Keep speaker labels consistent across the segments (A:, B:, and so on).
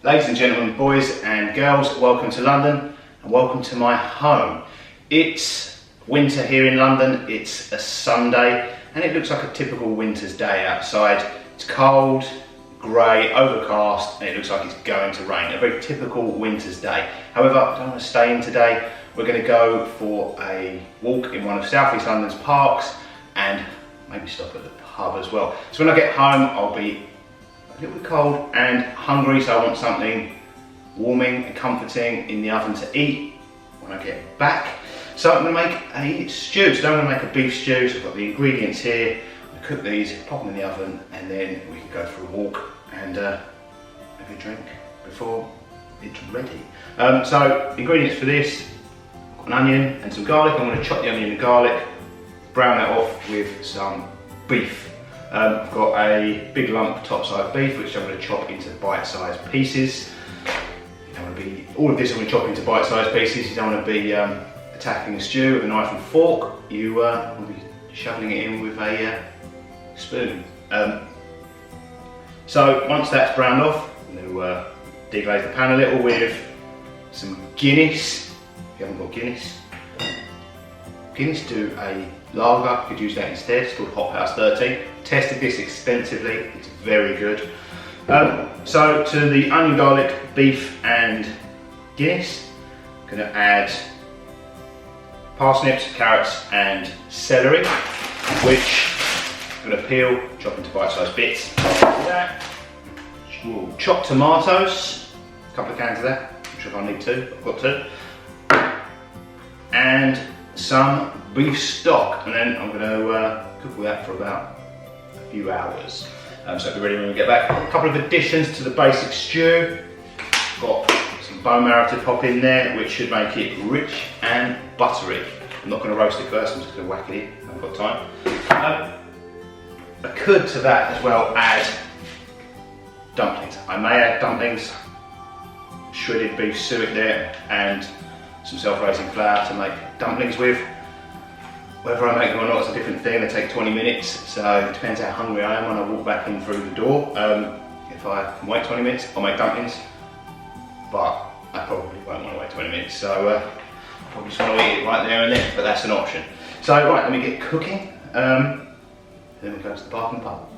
A: Ladies and gentlemen, boys and girls, welcome to London and welcome to my home. It's winter here in London, it's a Sunday and it looks like a typical winter's day outside. It's cold, grey, overcast and it looks like it's going to rain. A very typical winter's day. However, I don't want to stay in today. We're going to go for a walk in one of South East London's parks and maybe stop at the pub as well. So when I get home I'll be a little bit cold and hungry, so I want something warming and comforting in the oven to eat when I get back. So I'm going to make a stew. So I'm going to make a beef stew. So I've got the ingredients here. I cook these, pop them in the oven, and then we can go for a walk and maybe a drink before it's ready. So ingredients for this: I've got an onion and some garlic. I'm going to chop the onion and garlic, brown that off with some beef. I've got a big lump topside beef which I'm going to chop into bite-sized pieces. You don't want to be, all of this I'm going to chop into bite-sized pieces. You don't want to be attacking the stew with a knife and fork. You want to be shoveling it in with a spoon. So once that's browned off, I'm going to deglaze the pan a little with some Guinness. If you haven't got Guinness, do a lager, you could use that instead. It's called Hot House 13. Tested this extensively, it's very good. So to the onion, garlic, beef and Guinness, I'm going to add parsnips, carrots and celery, which I'm going to peel, chop into bite-sized bits. Chopped tomatoes, a couple of cans of that, I'm sure if I need two, I've got two. And some beef stock, and then I'm going to cook all that for about a few hours. So it'll be ready when we get back. A couple of additions to the basic stew. Got some bone marrow to pop in there, which should make it rich and buttery. I'm not going to roast it first, I'm just going to whack it in. I haven't got time. I could to that as well add dumplings. I may add dumplings, shredded beef suet there, and some self-raising flour to make dumplings with. Whether I make them or not is a different thing. They take 20 minutes, so it depends how hungry I am when I walk back in through the door. If I can wait 20 minutes, I'll make dumplings, but I probably won't want to wait 20 minutes, so I probably just want to eat it right there and then, but that's an option. So right, let me get cooking, then we go to the park and pub.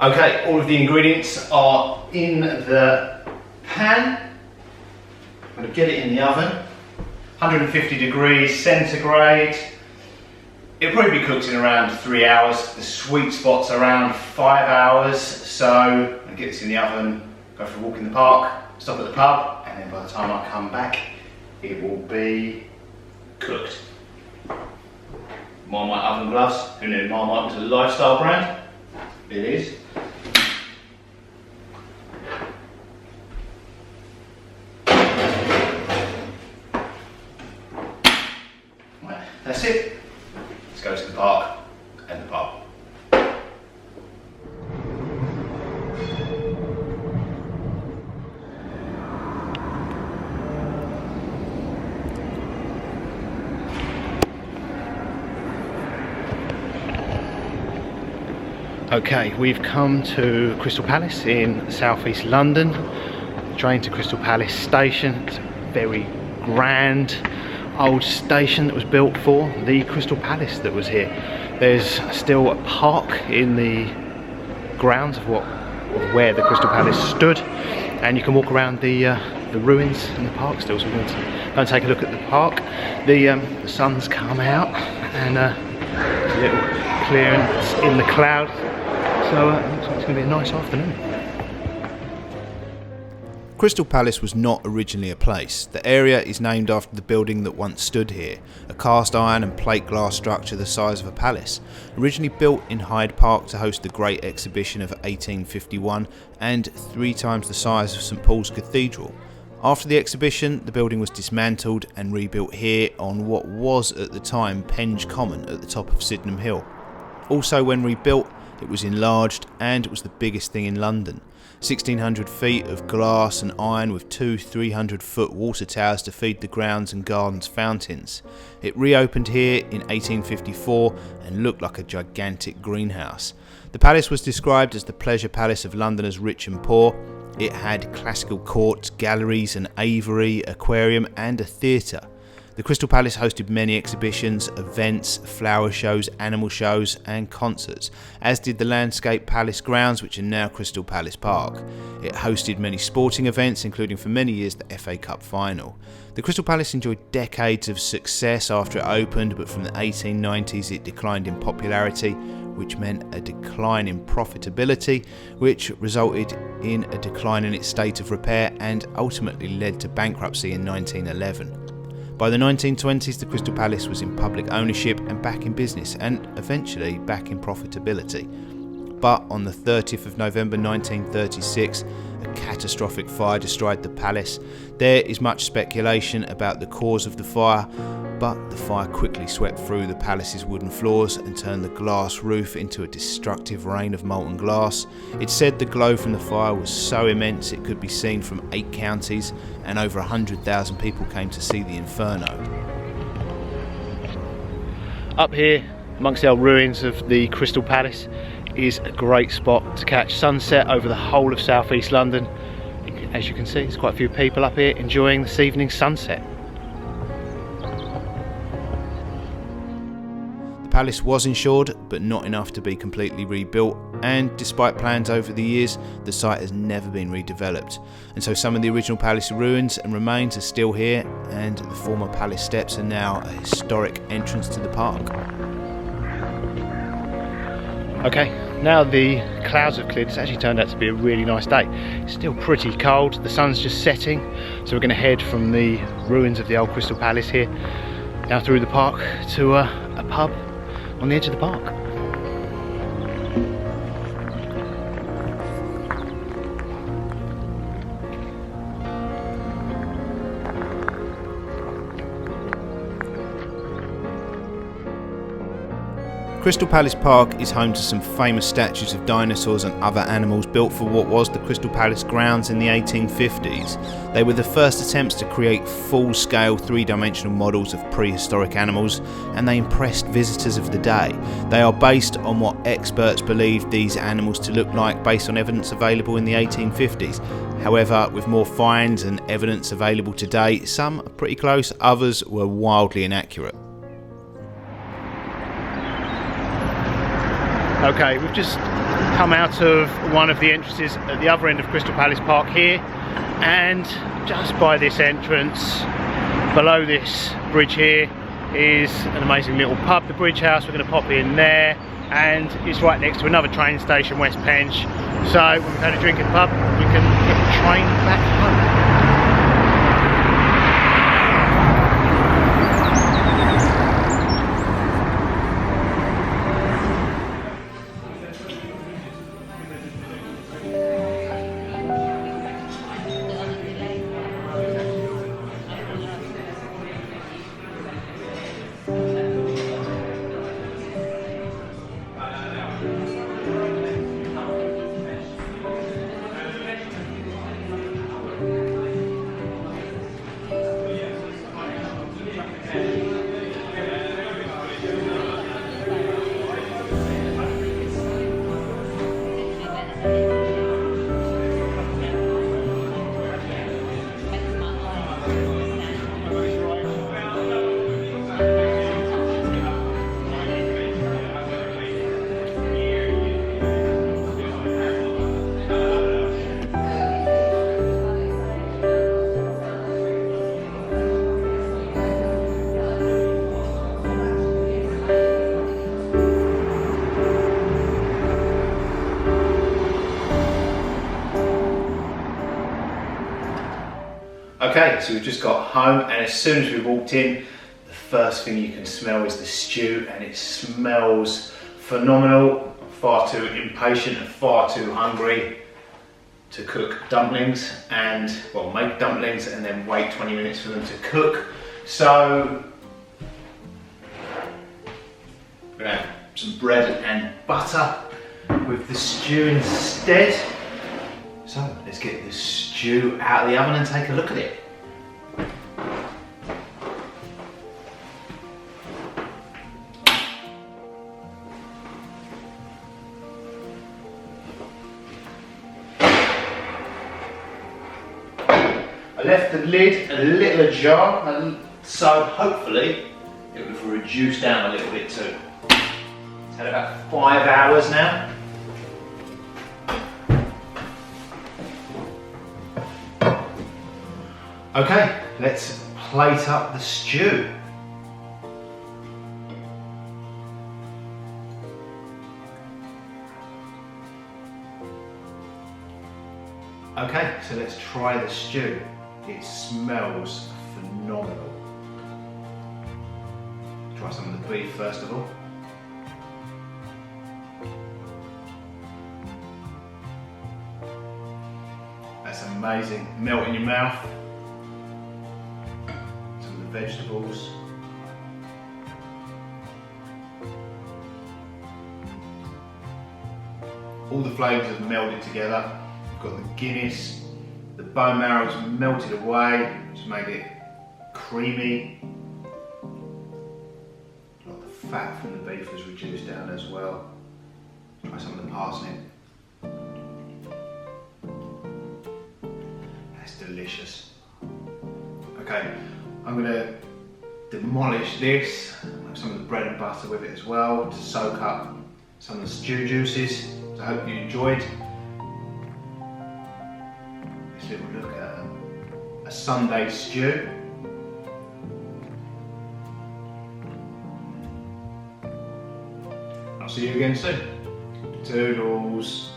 A: Okay, all of the ingredients are in the pan. I'm going to get it in the oven, 150 degrees centigrade. It'll probably be cooked in around 3 hours. The sweet spot's around 5 hours. So I'm going to get this in the oven, go for a walk in the park, stop at the pub, and then by the time I come back, it will be cooked. Marmite oven gloves. Who knew Marmite was a lifestyle brand? It is. Right, that's it. Let's go to the park and the pub. Okay, we've come to Crystal Palace in southeast London. Train to Crystal Palace station. It's a very grand old station that was built for the Crystal Palace that was here. There's still a park in the grounds of where the Crystal Palace stood, and you can walk around the ruins in the park still. So we're going to go and take a look at the park. The sun's come out, and a little clearance in the clouds. So it looks like it's going to be a nice afternoon.
B: Crystal Palace was not originally a place. The area is named after the building that once stood here, a cast iron and plate glass structure the size of a palace, originally built in Hyde Park to host the Great Exhibition of 1851 and 3 times the size of St Paul's Cathedral. After the exhibition, the building was dismantled and rebuilt here on what was at the time Penge Common at the top of Sydenham Hill. Also, when rebuilt, it was enlarged and it was the biggest thing in London. 1,600 feet of glass and iron with 2 300-foot water towers to feed the grounds and gardens fountains. It reopened here in 1854 and looked like a gigantic greenhouse. The palace was described as the pleasure palace of Londoners rich and poor. It had classical courts, galleries, an aviary, aquarium and a theatre. The Crystal Palace hosted many exhibitions, events, flower shows, animal shows and concerts, as did the Landscape Palace grounds, which are now Crystal Palace Park. It hosted many sporting events, including for many years the FA Cup final. The Crystal Palace enjoyed decades of success after it opened, but from the 1890s it declined in popularity, which meant a decline in profitability, which resulted in a decline in its state of repair and ultimately led to bankruptcy in 1911. By the 1920s, the Crystal Palace was in public ownership and back in business, and eventually back in profitability. But on the 30th of November 1936, a catastrophic fire destroyed the palace. There is much speculation about the cause of the fire, but the fire quickly swept through the palace's wooden floors and turned the glass roof into a destructive rain of molten glass. It's said the glow from the fire was so immense it could be seen from 8 counties, and over 100,000 people came to see the inferno.
A: Up here, amongst the old ruins of the Crystal Palace, is a great spot to catch sunset over the whole of southeast London. As you can see, there's quite a few people up here enjoying this evening's sunset.
B: The palace was insured, but not enough to be completely rebuilt, and despite plans over the years, the site has never been redeveloped. And so some of the original palace ruins and remains are still here, and the former palace steps are now a historic entrance to the park.
A: Okay, now the clouds have cleared. It's actually turned out to be a really nice day. It's still pretty cold, the sun's just setting, so we're going to head from the ruins of the old Crystal Palace here, down through the park to a pub on the edge of the park.
B: Crystal Palace Park is home to some famous statues of dinosaurs and other animals built for what was the Crystal Palace grounds in the 1850s. They were the first attempts to create full-scale 3-dimensional models of prehistoric animals, and they impressed visitors of the day. They are based on what experts believed these animals to look like based on evidence available in the 1850s. However, with more finds and evidence available today, some are pretty close, others were wildly inaccurate.
A: Okay, we've just come out of one of the entrances at the other end of Crystal Palace Park here, and just by this entrance, below this bridge here, is an amazing little pub, the Bridge House. We're going to pop in there, and it's right next to another train station, West Penge. So when we've had a drink at the pub, we can get the train back home. Okay, so we've just got home, and as soon as we walked in, the first thing you can smell is the stew, and it smells phenomenal. I'm far too impatient and far too hungry to cook dumplings, and well, make dumplings and then wait 20 minutes for them to cook. So we're gonna have some bread and butter with the stew instead. So let's get the stew out of the oven and take a look at it. I left the lid a little ajar, and so hopefully it will reduce down a little bit too. It's had about 5 hours now. Okay, let's plate up the stew. Okay, so let's try the stew. It smells phenomenal. Try some of the beef first of all. That's amazing. Melt in your mouth. Some of the vegetables. All the flavours have melded together. We've got the Guinness, the bone marrow's melted away, which made it creamy. A lot of the fat from the beef has reduced down as well. Try some of the parsnip. That's delicious. Okay, I'm going to demolish this. Have some of the bread and butter with it as well to soak up some of the stew juices. So I hope you enjoyed. Let's have a look at a Sunday stew. I'll see you again soon. Toodles.